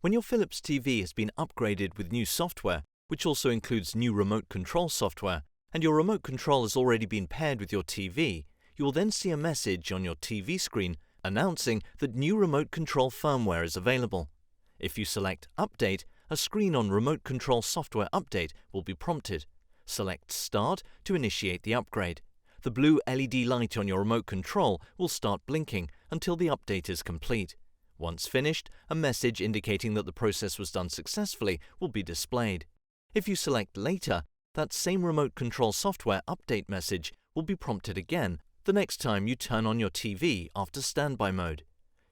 When your Philips TV has been upgraded with new software, which also includes new remote control software, and your remote control has already been paired with your TV, you will then see a message on your TV screen announcing that new remote control firmware is available. If you select Update, a screen on Remote Control Software Update will be prompted. Select Start to initiate the upgrade. The blue LED light on your remote control will start blinking until the update is complete. Once finished, a message indicating that the process was done successfully will be displayed. If you select Later, that same remote control software update message will be prompted again the next time you turn on your TV after standby mode.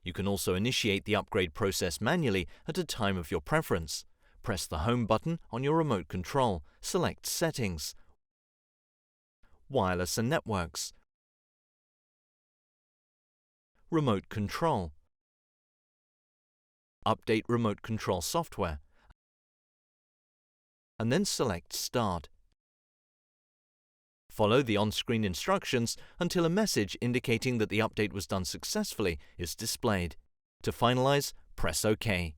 You can also initiate the upgrade process manually at a time of your preference. Press the Home button on your remote control, select Settings, Wireless and Networks, Remote Control, Update Remote Control Software, and then select Start. Follow the on-screen instructions until a message indicating that the update was done successfully is displayed. To finalize, press OK.